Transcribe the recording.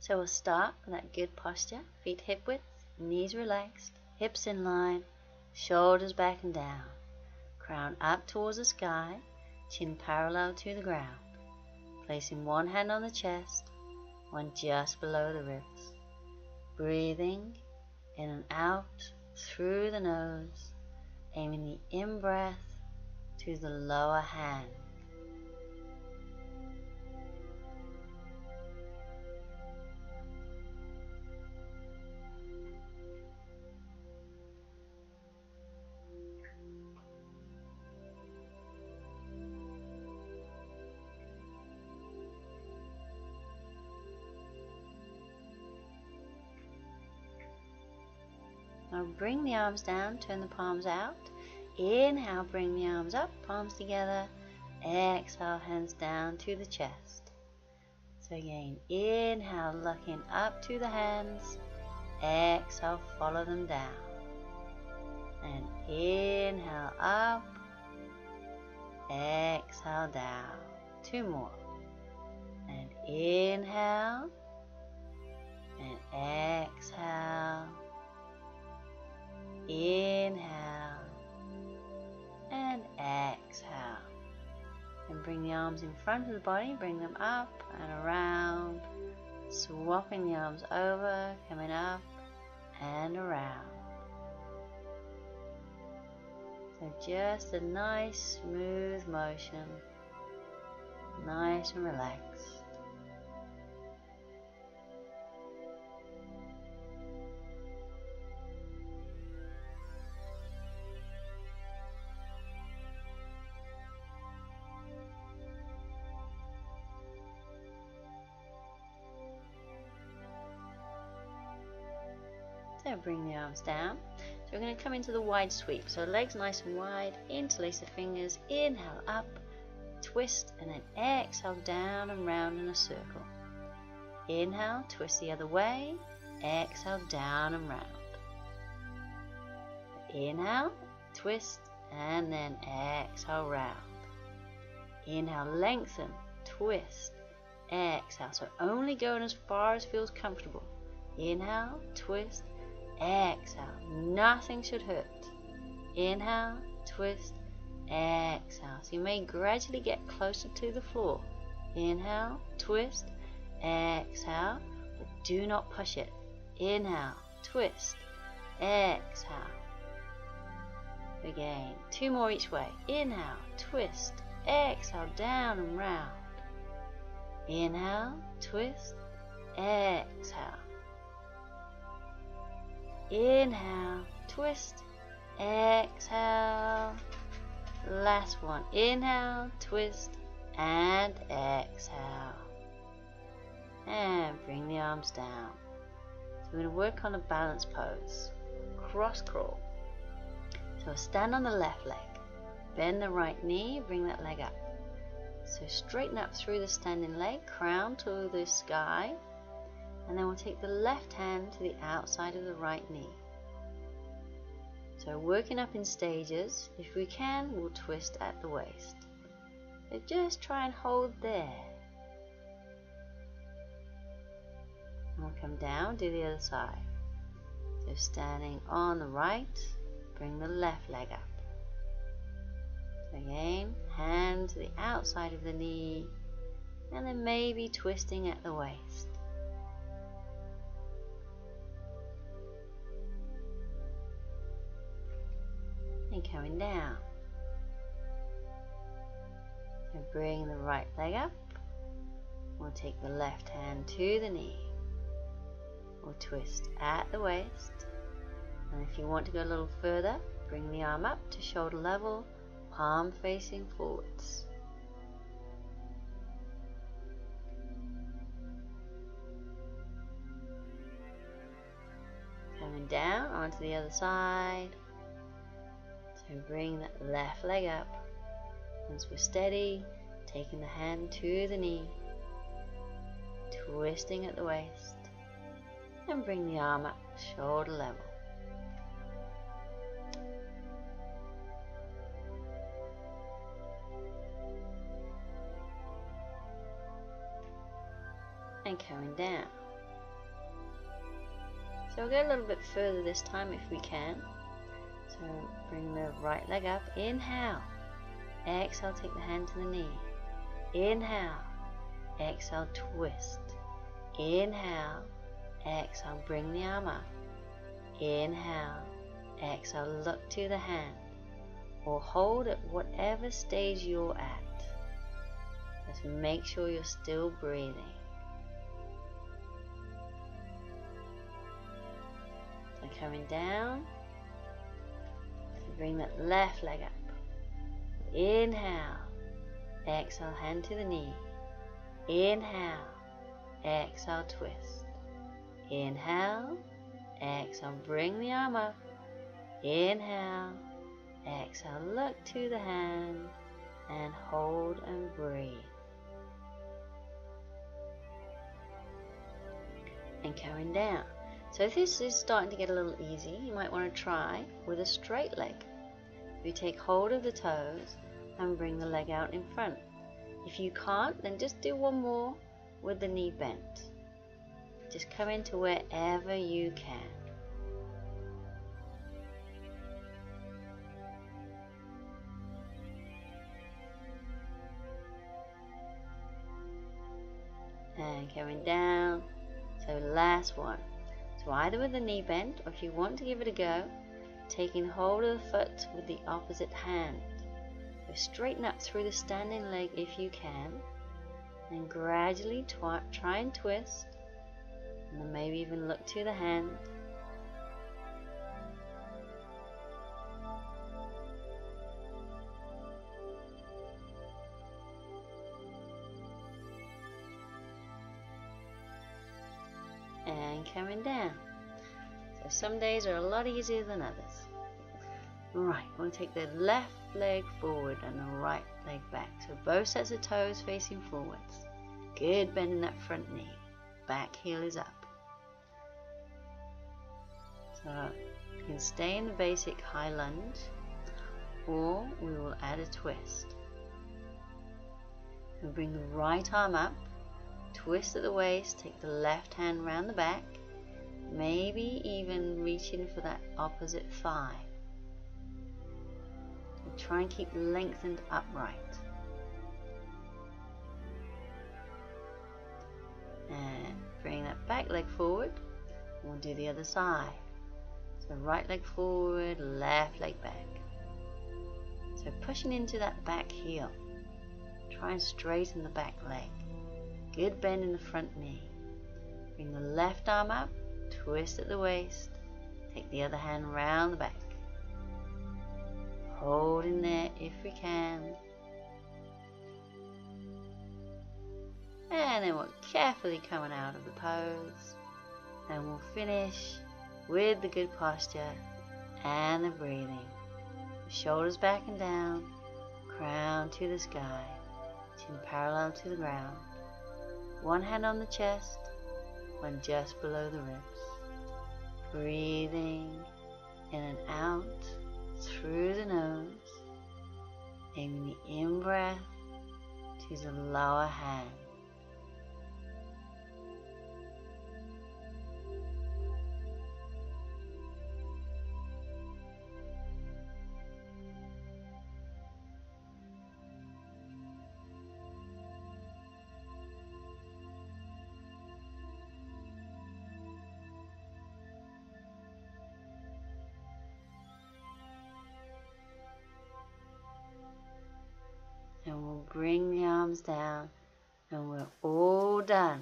So we'll start with that good posture, feet hip width, knees relaxed, hips in line, shoulders back and down, crown up towards the sky, chin parallel to the ground, placing one hand on the chest, one just below the ribs, breathing in and out through the nose, aiming the in-breath to the lower hand. Now bring the arms down, turn the palms out. Inhale, bring the arms up, palms together. Exhale, hands down to the chest. So again, inhale, looking up to the hands. Exhale, follow them down. And inhale, up. Exhale, down. Two more. And inhale. And exhale. Inhale and exhale, and bring the arms in front of the body, bring them up and around, swapping the arms over, coming up and around. So just a nice smooth motion, nice and relaxed. So bring the arms down. So we're going to come into the wide sweep. So legs nice and wide, interlace the fingers, inhale up, twist, and then exhale down and round in a circle. Inhale, twist the other way, exhale down and round. Inhale, twist, and then exhale round. Inhale, lengthen, twist, exhale. So only going as far as feels comfortable. Inhale, twist, exhale. Nothing should hurt. Inhale, twist, exhale. So you may gradually get closer to the floor. Inhale, twist, exhale, but do not push it. Inhale, twist, exhale. Again, two more each way. Inhale, twist, exhale, down and round. Inhale, twist, exhale. Inhale, twist, exhale. Last one. Inhale, twist, and exhale. And bring the arms down. So we're going to work on a balance pose. Cross crawl. So stand on the left leg. Bend the right knee, bring that leg up. So straighten up through the standing leg, crown to the sky. And then we'll take the left hand to the outside of the right knee. So working up in stages, if we can, we'll twist at the waist. So just try and hold there. And we'll come down, do the other side. So standing on the right, bring the left leg up. So again, hand to the outside of the knee, and then maybe twisting at the waist. And coming down. So bring the right leg up. We'll take the left hand to the knee. We'll twist at the waist. And if you want to go a little further, bring the arm up to shoulder level, palm facing forwards. Coming down onto the other side. So bring that left leg up. Once we're steady, taking the hand to the knee, twisting at the waist, and bring the arm up, shoulder level. And coming down. So we'll go a little bit further this time if we can. So bring the right leg up, inhale, exhale, take the hand to the knee, inhale, exhale, twist, inhale, exhale, bring the arm up, inhale, exhale, look to the hand, or hold at whatever stage you're at. Just make sure you're still breathing. So coming down, so bring that left leg up, inhale, exhale, hand to the knee, inhale, exhale, twist, inhale, exhale, bring the arm up, inhale, exhale, look to the hand, and hold and breathe. And coming down. So if this is starting to get a little easy, you might want to try with a straight leg. You take hold of the toes and bring the leg out in front. If you can't, then just do one more with the knee bent. Just come into wherever you can. And coming down. So last one. So either with the knee bent, or if you want to give it a go, taking hold of the foot with the opposite hand. So straighten up through the standing leg if you can, and gradually try and twist, and then maybe even look to the hand. And coming down. So some days are a lot easier than others. Right, we'll take the left leg forward and the right leg back. So both sets of toes facing forwards. Good bend in that front knee. Back heel is up. So you can stay in the basic high lunge, or we will add a twist. We'll bring the right arm up, twist at the waist, take the left hand round the back, maybe even reaching for that opposite thigh. And try and keep lengthened upright. And bring that back leg forward. We'll do the other side. So right leg forward, left leg back. So pushing into that back heel. Try and straighten the back leg. Good bend in the front knee. Bring the left arm up, twist at the waist, take the other hand round the back. Hold in there if we can. And then we're carefully coming out of the pose. And we'll finish with the good posture and the breathing. Shoulders back and down, crown to the sky, chin parallel to the ground. One hand on the chest, one just below the ribs. Breathing in and out through the nose. Aiming the in-breath to the lower hand. And we'll bring the arms down, and we're all done.